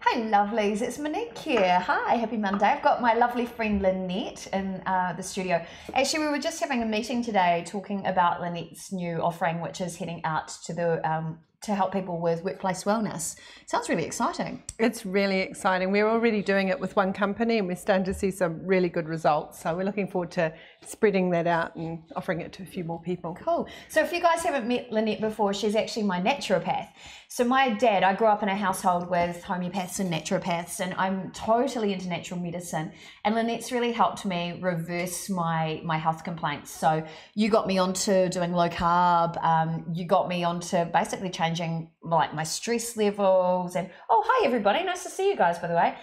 Hey lovelies, it's Monique here. Hi, happy Monday. I've got my lovely friend Lynette in the studio. Actually, we were just having a meeting today talking about Lynette's new offering, which is heading out to the to help people with workplace wellness. Sounds really exciting. It's really exciting. We're already doing it with one company and we're starting to see some really good results. So we're looking forward to spreading that out and offering it to a few more people. Cool. So if you guys haven't met Lynette before, she's actually my naturopath. So my dad, I grew up in a household with homeopaths and naturopaths, and I'm totally into natural medicine. And Lynette's really helped me reverse my health complaints. So you got me onto doing low carb. You got me onto basically changing like my stress levels. And oh, hi everybody, nice to see you guys, by the way.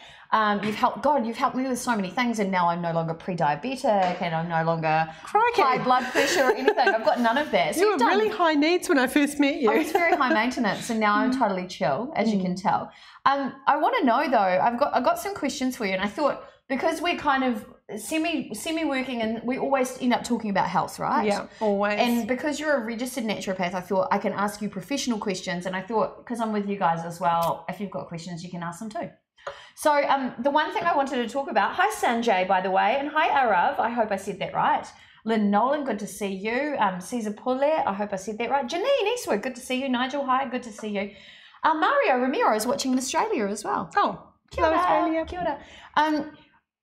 You've helped me with so many things, and now I'm no longer pre-diabetic, and I'm no longer high blood pressure or anything. I've got none of that. So you were really high needs when I first met you. I was very high maintenance, and now I'm totally chill, as you can tell. I want to know though. I've got some questions for you, and I thought because we're kind of semi working, and we always end up talking about health, right? Yeah, always. And because you're a registered naturopath, I thought I can ask you professional questions, and I thought because I'm with you guys as well, if you've got questions, you can ask them too. So the one thing I wanted to talk about, hi Sanjay, by the way, and hi Arav, I hope I said that right. Lynn Nolan, good to see you. Caesar Puller, I hope I said that right. Janine Eastwood, good to see you. Nigel, hi, good to see you. Mario Ramiro is watching in Australia as well. Oh, hello Australia. Kia ora.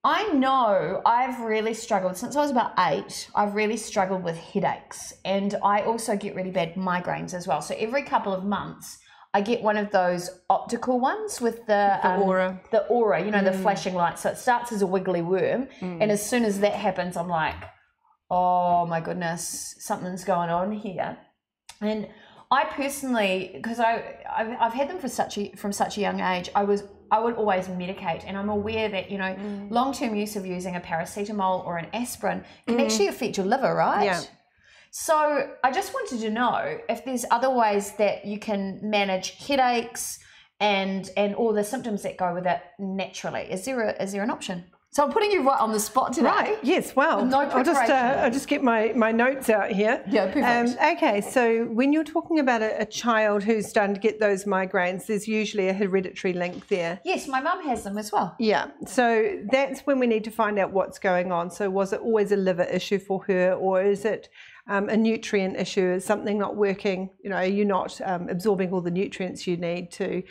I know I've really struggled, since I was about 8, I've really struggled with headaches, and I also get really bad migraines as well. So every couple of months, I get one of those optical ones with the aura. The aura, you know, the flashing light. So it starts as a wiggly worm, and as soon as that happens, I'm like, oh my goodness, something's going on here. And I personally, because I've had them from such a young age, I would always medicate, and I'm aware that, you know, long-term use of using a paracetamol or an aspirin can actually affect your liver, right? Yeah. So I just wanted to know if there's other ways that you can manage headaches and all the symptoms that go with it naturally. Is there an option? So I'm putting you right on the spot today. Right. Yes. Well, no I'll just get my notes out here. Yeah. Perfect. Okay. So when you're talking about a child who's starting to get those migraines, there's usually a hereditary link there. Yes, my mum has them as well. Yeah. So that's when we need to find out what's going on. So was it always a liver issue for her, or is it a nutrient issue? Is something not working? You know, are you not absorbing all the nutrients you need to,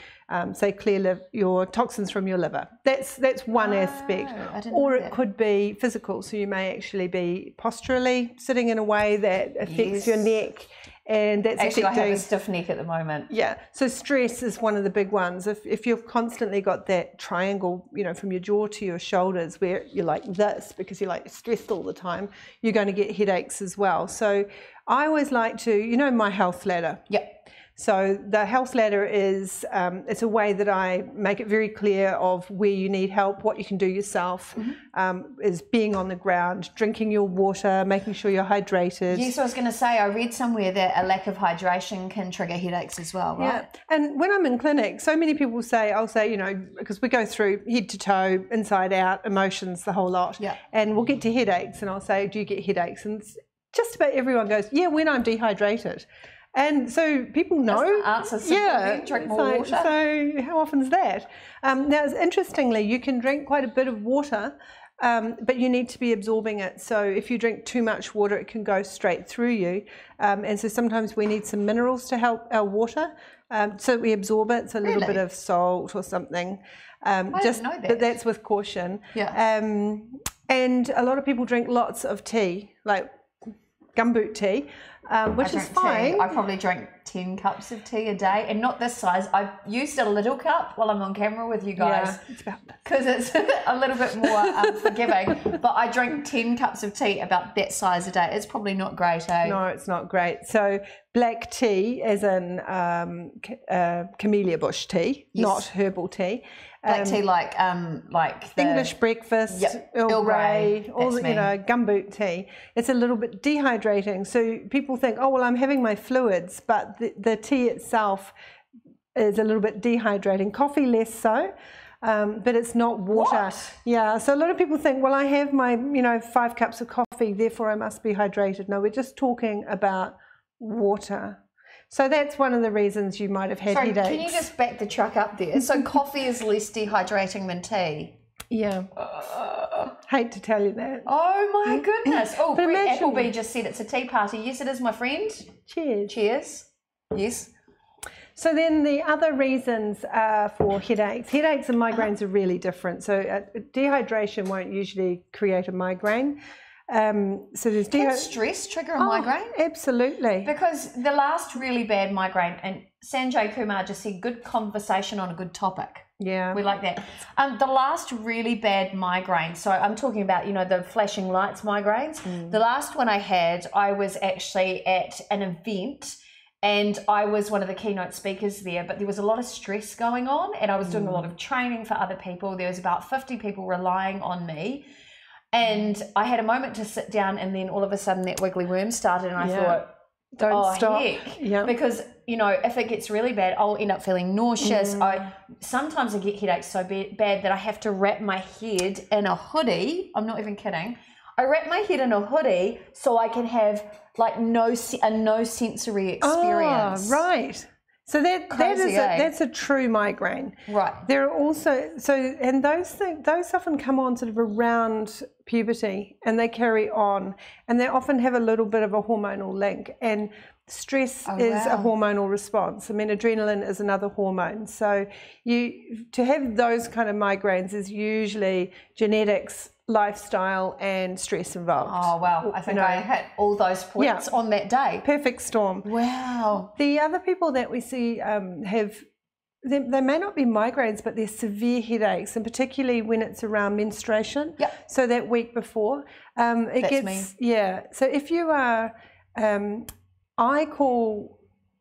say, clear your toxins from your liver? That's one aspect. Or it could be physical. So you may actually be posturally sitting in a way that affects your neck. And that's actually, affecting, I have a stiff neck at the moment. Yeah, so stress is one of the big ones. If you've constantly got that triangle, you know, from your jaw to your shoulders where you're like this because you're like stressed all the time, you're going to get headaches as well. So I always like to, you know, my health ladder. Yep. So the health ladder is, it's a way that I make it very clear of where you need help, what you can do yourself, is being on the ground, drinking your water, making sure you're hydrated. Yes, I was going to say, I read somewhere that a lack of hydration can trigger headaches as well, right? Yeah, and when I'm in clinic, so many people say, I'll say, you know, because we go through head to toe, inside out, emotions, the whole lot, and we'll get to headaches, and I'll say, do you get headaches? And just about everyone goes, yeah, when I'm dehydrated. And so people know. That's the answer. Drink more water. So how often is that? Now, interestingly, you can drink quite a bit of water, but you need to be absorbing it. So if you drink too much water, it can go straight through you. And so sometimes we need some minerals to help our water, so we absorb it. So a little bit of salt or something. I didn't know that. But that's with caution. Yeah. And a lot of people drink lots of tea, like gumboot tea, which is fine. I probably drink 10 cups of tea a day, and not this size. I used a little cup while I'm on camera with you guys, because it's a little bit more forgiving, but I drink 10 cups of tea about that size a day. It's probably not great, eh? No, it's not great. So black tea, as in camellia bush tea, not herbal tea. Black tea like the English breakfast, Earl Grey, all the, you know, gumboot tea. It's a little bit dehydrating. So people think, oh, well, I'm having my fluids, but the tea itself is a little bit dehydrating. Coffee less so. But it's not water. What? Yeah, so a lot of people think, well, I have my, 5 cups of coffee, therefore I must be hydrated. No, we're just talking about water. So that's one of the reasons you might have had Sorry, headaches. can you just back the truck up there? So coffee is less dehydrating than tea? Yeah. Hate to tell you that. Oh my goodness. Oh, But Brett imagine- Appleby just said it's a tea party. Yes, it is, my friend. Cheers. Cheers. Yes. So then the other reasons for headaches and migraines are really different. So dehydration won't usually create a migraine. So there's Can stress trigger a migraine? Absolutely. Because the last really bad migraine, and Sanjay Kumar just said, good conversation on a good topic. Yeah. We like that. The last really bad migraine, so I'm talking about, the flashing lights migraines. The last one I had, I was actually at an event and I was one of the keynote speakers there, but there was a lot of stress going on and I was doing a lot of training for other people. There was about 50 people relying on me. And I had a moment to sit down and then all of a sudden that wiggly worm started and I thought, Don't stop. Heck. Yeah. Because, if it gets really bad, I'll end up feeling nauseous. Sometimes I get headaches so bad that I have to wrap my head in a hoodie. I'm not even kidding. I wrap my head in a hoodie so I can have like no sensory experience. Oh, right. So that's a true migraine. Right. There are also and those often come on sort of around puberty and they carry on and they often have a little bit of a hormonal link, and stress is a hormonal response. I mean, adrenaline is another hormone. So to have those kind of migraines is usually genetics, lifestyle and stress involved. Oh, wow. I think I hit all those points on that day. Perfect storm. Wow. The other people that we see they may not be migraines, but they're severe headaches, and particularly when it's around menstruation. Yeah. So that week before. That's me. Yeah. So if you are, I call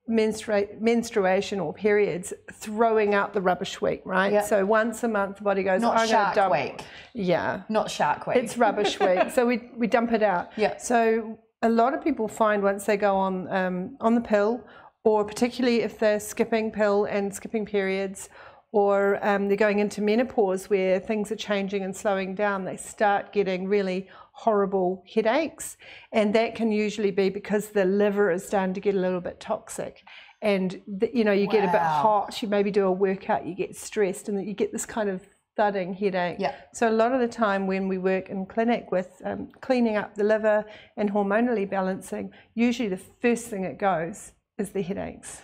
menstruation or periods throwing out the rubbish week, right? Yep. So once a month the body goes, Not I'm Shark dump. Week. Yeah. Not Shark Week. It's rubbish week. So we dump it out. Yeah. So a lot of people find once they go on the pill, or particularly if they're skipping pill and skipping periods, or they're going into menopause where things are changing and slowing down, they start getting really horrible headaches, and that can usually be because the liver is starting to get a little bit toxic, and you get a bit hot, you maybe do a workout, you get stressed, and you get this kind of thudding headache. Yeah. So a lot of the time when we work in clinic with cleaning up the liver and hormonally balancing, usually the first thing it goes is the headaches.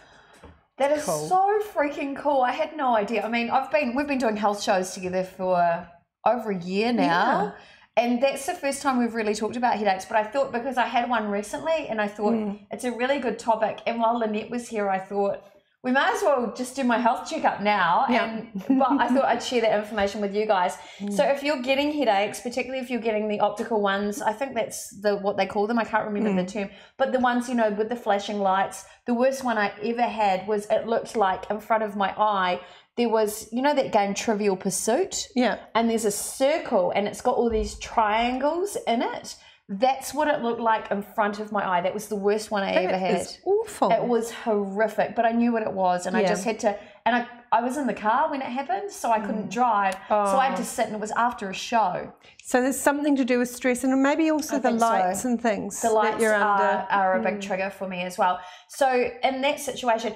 That is Cool. so freaking cool. I had no idea. I mean, we've been doing health shows together for over a year now. And that's the first time we've really talked about headaches. But I thought, because I had one recently and I thought it's a really good topic. And while Lynette was here, I thought we might as well just do my health checkup now. Yeah. But I thought I'd share that information with you guys. So if you're getting headaches, particularly if you're getting the optical ones, I think that's what they call them. I can't remember the term. But the ones, with the flashing lights, the worst one I ever had was, it looked like in front of my eye, there was, that game Trivial Pursuit? Yeah. And there's a circle and it's got all these triangles in it. That's what it looked like in front of my eye. That was the worst one I ever had. It's awful. It was horrific, but I knew what it was, and I just had to. And I was in the car when it happened, so I couldn't drive. So I had to sit, and it was after a show. So there's something to do with stress, and maybe also the lights and things. The lights that you're under. are a big trigger for me as well. So in that situation,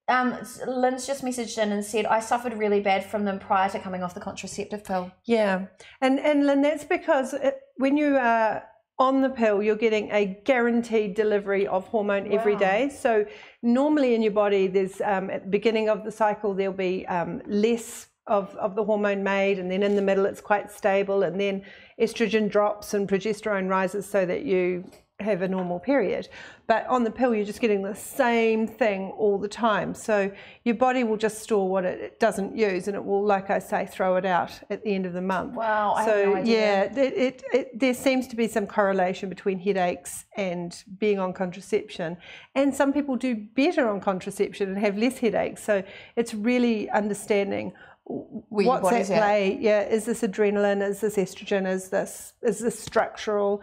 Lynn's just messaged in and said, I suffered really bad from them prior to coming off the contraceptive pill. Yeah. And Lynn, that's because when you are on the pill, you're getting a guaranteed delivery of hormone every day. So normally in your body, there's at the beginning of the cycle, there'll be less of the hormone made, and then in the middle it's quite stable, and then estrogen drops and progesterone rises so that you have a normal period. But on the pill, you're just getting the same thing all the time. So your body will just store what it doesn't use, and it will, like I say, throw it out at the end of the month. Wow, I had no idea. Yeah, there seems to be some correlation between headaches and being on contraception. And some people do better on contraception and have less headaches. So it's really understanding what's at play. Yeah, is this adrenaline? Is this estrogen? Is this structural?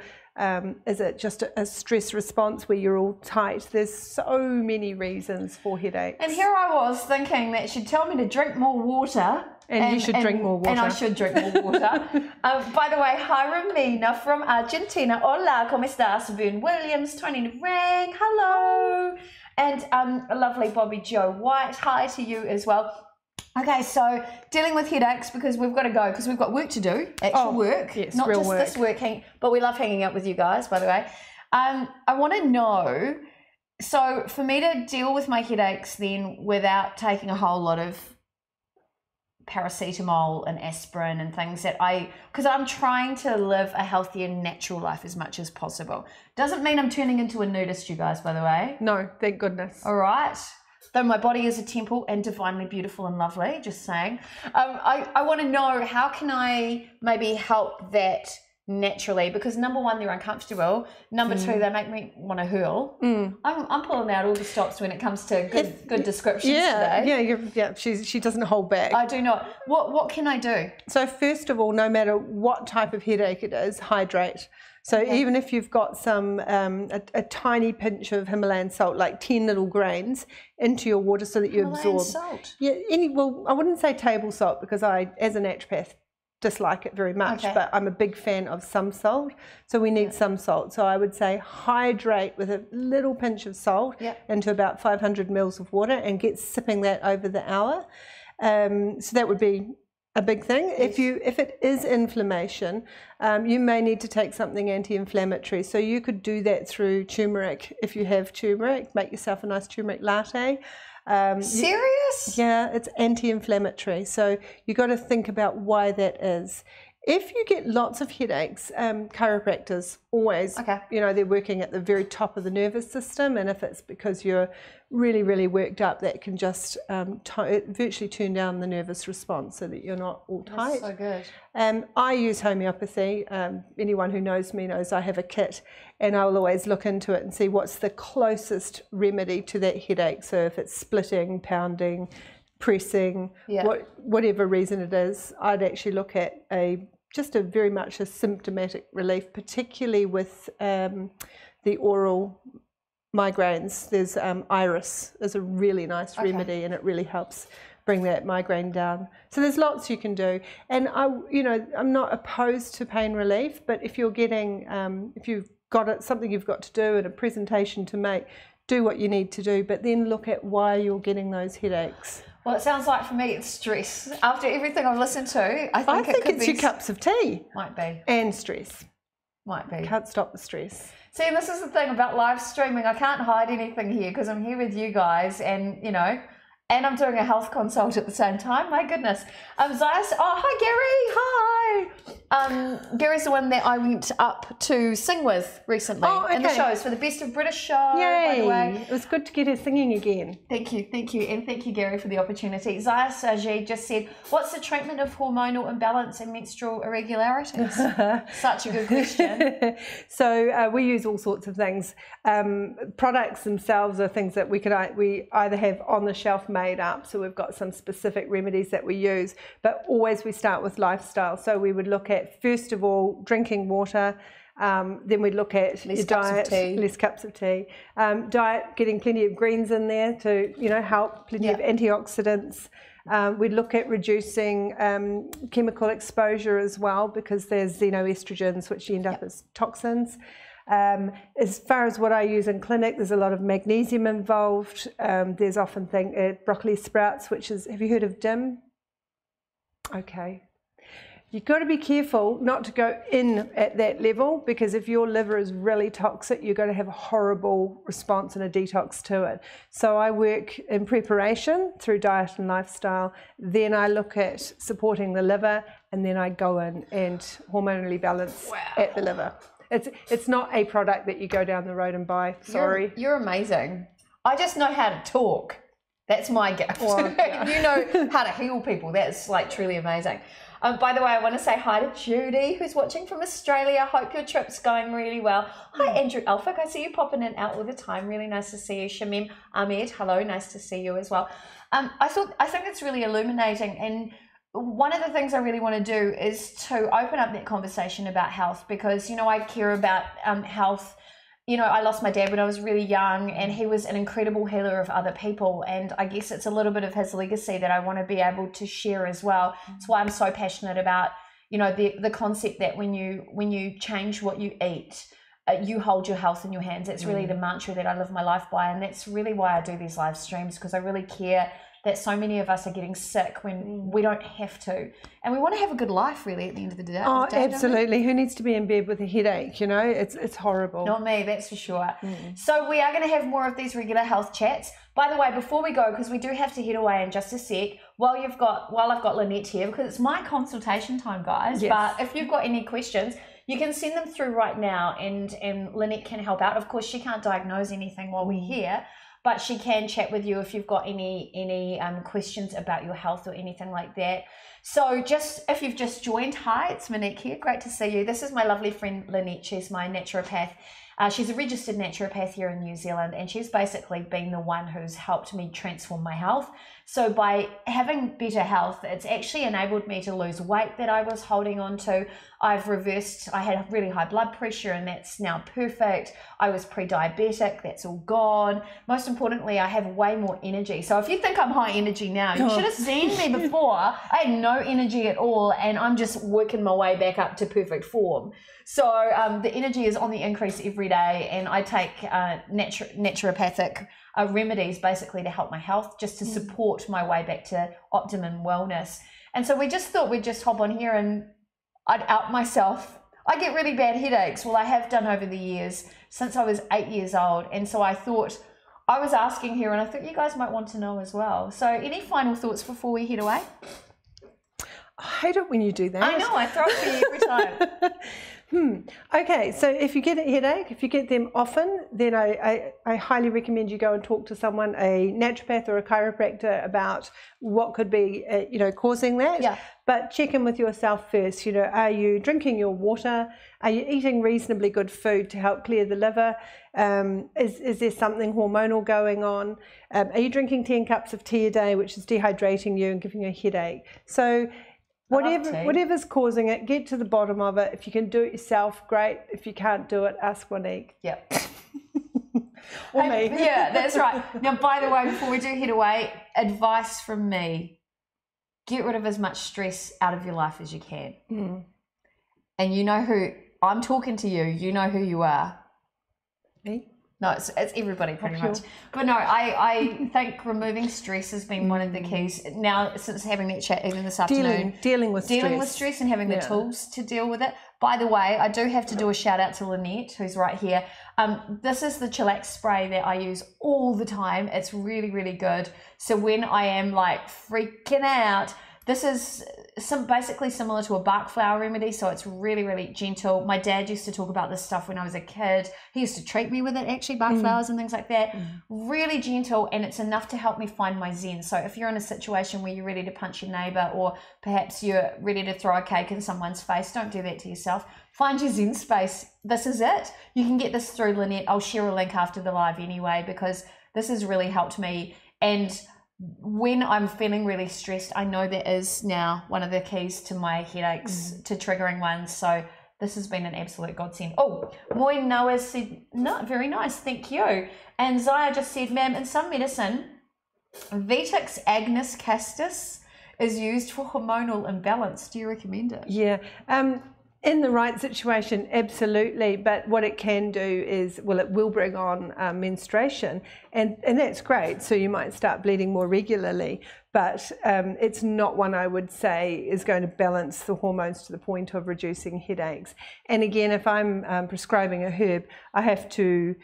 Is it just a stress response where you're all tight? There's so many reasons for headaches. And here I was thinking that she'd tell me to drink more water And you should drink more water. And I should drink more water. By the way, hi Romina from Argentina. Hola, ¿cómo estás? Boone Williams, Tony Rang, hello. And a lovely Bobby Joe White, hi to you as well. Okay, so dealing with headaches, because we've got to go, because we've got work to do, actual work, yes, not real just work. this work, but we love hanging out with you guys, by the way. I want to know, so for me to deal with my headaches then without taking a whole lot of paracetamol and aspirin and things because I'm trying to live a healthy and natural life as much as possible. Doesn't mean I'm turning into a nudist, you guys, by the way. No, thank goodness. All right. Though my body is a temple and divinely beautiful and lovely, just saying. I want to know, how can I maybe help that naturally? Because number one, they're uncomfortable. Number two, they make me want to hurl. I'm pulling out all the stops when it comes to good descriptions today. Yeah, she doesn't hold back. I do not. What can I do? So first of all, no matter what type of headache it is, hydrate. So even if you've got some a tiny pinch of Himalayan salt, like 10 little grains, into your water so that you Himalayan absorb. salt? Yeah, I wouldn't say table salt, because I, as a naturopath, dislike it very much, but I'm a big fan of some salt. So we need some salt. So I would say hydrate with a little pinch of salt into about 500 mils of water and get sipping that over the hour. So that would be a big thing. Yes. If it is inflammation, you may need to take something anti-inflammatory. So you could do that through turmeric. If you have turmeric, make yourself a nice turmeric latte. Serious? Yeah, it's anti-inflammatory. So you got to think about why that is. If you get lots of headaches, chiropractors always, they're working at the very top of the nervous system, and if it's because you're really, really worked up, that can just virtually turn down the nervous response so that you're not all tight. That's so good. I use homeopathy. Anyone who knows me knows I have a kit, and I'll always look into it and see what's the closest remedy to that headache. So if it's splitting, pounding, pressing, whatever reason it is, I'd actually look at just a very much a symptomatic relief, particularly with the oral migraines. There's iris is a really nice remedy, and it really helps bring that migraine down. So there's lots you can do, and I'm not opposed to pain relief, but if you're getting if you've got something you've got to do and a presentation to make, do what you need to do, but then look at why you're getting those headaches. Well, it sounds like for me it's stress. After everything I've listened to, I think it's your cups of tea. Might be. And stress. Might be. Can't stop the stress. See, and this is the thing about live streaming. I can't hide anything here because I'm here with you guys, and and I'm doing a health consult at the same time. My goodness. Zayas, hi Gary, hi. Gary's the one that I went up to sing with recently in the shows for the Best of British show. Yay. By the way. It was good to get her singing again. Thank you, and thank you, Gary, for the opportunity. Zayas Sajid just said, what's the treatment of hormonal imbalance and menstrual irregularities? Such a good question. So we use all sorts of things. Products themselves are things that we either have on the shelf made up, so we've got some specific remedies that we use, but always we start with lifestyle. So we would look at, first of all, drinking water, then we'd look at your diet, less cups of tea, diet, getting plenty of greens in there to help, plenty of antioxidants. We'd look at reducing chemical exposure as well, because there's xenoestrogens which end up as toxins. As far as what I use in clinic, there's a lot of magnesium involved. There's often broccoli sprouts, which is, have you heard of DIM? Okay. You've got to be careful not to go in at that level, because if your liver is really toxic, you're going to have a horrible response and a detox to it. So I work in preparation through diet and lifestyle. Then I look at supporting the liver, and then I go in and hormonally balance at the liver. It's not a product that you go down the road and buy. Sorry. You're amazing. I just know how to talk. That's my gift. Well, you know how to heal people. That's like truly amazing. By the way, I want to say hi to Judy, who's watching from Australia. Hope your trip's going really well. Hi, Andrew Elphick. I see you popping in out all the time. Really nice to see you. Shamim Ahmed, hello. Nice to see you as well. I think it's really illuminating, and one of the things I really want to do is to open up that conversation about health, because I care about health you know, I lost my dad when I was really young, and he was an incredible healer of other people. And I guess it's a little bit of his legacy that I want to be able to share as well. That's why I'm so passionate about, you know, the concept that when you change what you eat, you hold your health in your hands. It's really the mantra that I live my life by. And that's really why I do these live streams, because I really care that so many of us are getting sick when we don't have to. And we want to have a good life, really, at the end of the day. Oh, absolutely. Who needs to be in bed with a headache, you know? It's horrible. Not me, that's for sure. So we are going to have more of these regular health chats. By the way, before we go, because we do have to head away in just a sec, while I've got Lynette here, because it's my consultation time, guys. Yes. But if you've got any questions, you can send them through right now, and Lynette can help out. Of course, she can't diagnose anything while we're here, but she can chat with you if you've got any questions about your health or anything like that. So just if you've just joined, hi, it's Monique here. Great to see you. This is my lovely friend Lynette. She's my naturopath. She's a registered naturopath here in New Zealand, and she's basically been the one who's helped me transform my health. So by having better health, it's actually enabled me to lose weight that I was holding on to. I had really high blood pressure, and that's now perfect. I was pre-diabetic, that's all gone. Most importantly, I have way more energy. So if you think I'm high energy now, you should have seen me before. I had no energy at all, and I'm just working my way back up to perfect form. So the energy is on the increase every day, and I take naturopathic remedies basically to help my health, just to support my way back to optimum wellness. And so we just thought we'd just hop on here and I'd out myself. I get really bad headaches. Well, I have done over the years since I was 8 years old. And so I thought, I was asking here, and I thought you guys might want to know as well. So any final thoughts before we head away? I hate it when you do that. I know, I throw it for you every time. Okay, so if you get a headache, if you get them often, then I highly recommend you go and talk to someone, a naturopath or a chiropractor, about what could be, causing that. Yeah. But check in with yourself first. You know, are you drinking your water? Are you eating reasonably good food to help clear the liver? Is there something hormonal going on? Are you drinking 10 cups of tea a day, which is dehydrating you and giving you a headache? So whatever's causing it, get to the bottom of it. If you can do it yourself, great. If you can't do it, ask Monique. Yep. Or me. Yeah, that's right. Now, by the way, before we do head away, advice from me: get rid of as much stress out of your life as you can. And you know who I'm talking to. You know who you are. Me? No, it's everybody pretty much. But no, I think removing stress has been one of the keys now since having that chat even this afternoon. Dealing with stress and having the tools to deal with it. By the way, I do have to do a shout out to Lynette, who's right here. This is the chillax spray that I use all the time. It's really, really good. So when I am like freaking out, this is basically similar to a bark flower remedy, so it's really, really gentle. My dad used to talk about this stuff when I was a kid. He used to treat me with it, actually, bark flowers and things like that. Really gentle, and it's enough to help me find my zen. So if you're in a situation where you're ready to punch your neighbour, or perhaps you're ready to throw a cake in someone's face, don't do that to yourself. Find your zen space. This is it. You can get this through Lynette. I'll share a link after the live anyway, because this has really helped me. And when I'm feeling really stressed, I know that is now one of the keys to my headaches, to triggering ones. So this has been an absolute godsend. Oh, Moy Noah said, no, very nice, thank you. And Zaya just said, ma'am, in some medicine, Vetix agnus castus is used for hormonal imbalance. Do you recommend it? Yeah. In the right situation, absolutely. But what it can do is, well, it will bring on menstruation, and that's great. So you might start bleeding more regularly, but it's not one I would say is going to balance the hormones to the point of reducing headaches. And again, if I'm prescribing a herb, I have to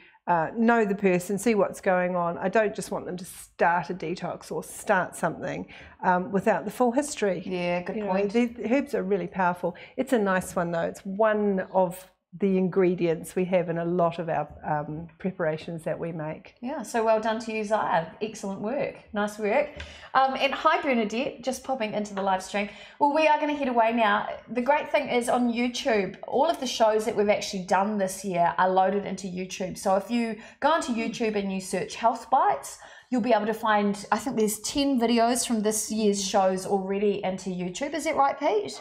know the person, see what's going on. I don't just want them to start a detox or start something without the full history. Yeah, good point. The herbs are really powerful. It's a nice one though. It's one of the ingredients we have in a lot of our preparations that we make. Yeah, so well done to you, Zaya. Excellent work. Nice work. And hi, Bernadette, just popping into the live stream. Well, we are going to head away now. The great thing is on YouTube, all of the shows that we've actually done this year are loaded into YouTube. So if you go onto YouTube and you search Health Bites, you'll be able to find, I think there's 10 videos from this year's shows already into YouTube. Is that right, Pete?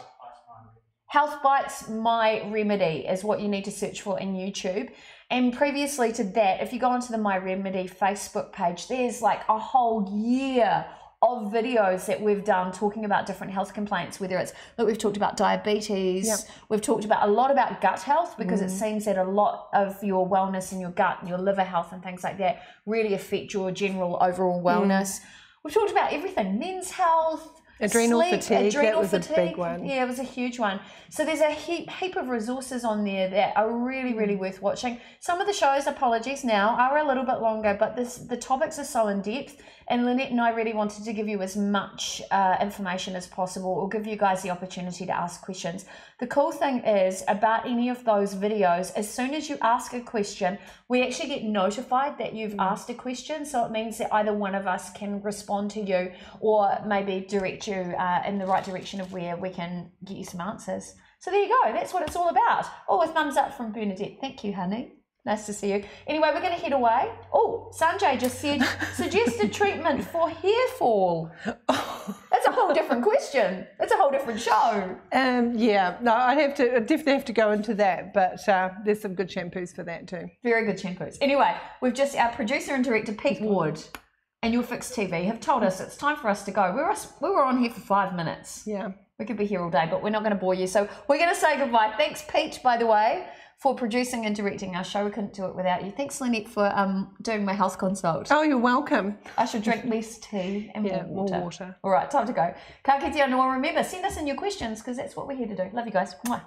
Health Bites My Remedy is what you need to search for in YouTube. And previously to that, if you go onto the My Remedy Facebook page, there's like a whole year of videos that we've done talking about different health complaints, whether it's, look, we've talked about diabetes, we've talked about a lot about gut health, because it seems that a lot of your wellness in your gut and your liver health and things like that really affect your general overall wellness. We've talked about everything, men's health, adrenal sleep, fatigue, adrenal that was fatigue. a big one. Yeah, it was a huge one. So there's a heap of resources on there that are really, really worth watching. Some of the shows, apologies now, are a little bit longer, but the topics are so in depth. And Lynette and I really wanted to give you as much information as possible, or give you guys the opportunity to ask questions. The cool thing is about any of those videos, as soon as you ask a question, we actually get notified that you've asked a question. So it means that either one of us can respond to you, or maybe direct you in the right direction of where we can get you some answers. So there you go. That's what it's all about. Oh, a thumbs up from Bernadette. Thank you, honey. Nice to see you. Anyway, we're going to head away. Oh, Sanjay just said, suggested treatment for hair fall. That's a whole different question. It's a whole different show. Yeah, no, I definitely have to go into that, but there's some good shampoos for that too. Very good shampoos. Anyway, our producer and director, Pete Ward, and Your Fix TV have told us it's time for us to go. We were on here for 5 minutes. Yeah. We could be here all day, but we're not going to bore you. So we're going to say goodbye. Thanks, Pete, by the way, for producing and directing our show. We couldn't do it without you. Thanks, Lynette, for doing my health consult. Oh, you're welcome. I should drink less tea and more water. All right, time to go. Ka kite anō. Remember, send us in your questions, because that's what we're here to do. Love you guys. Bye.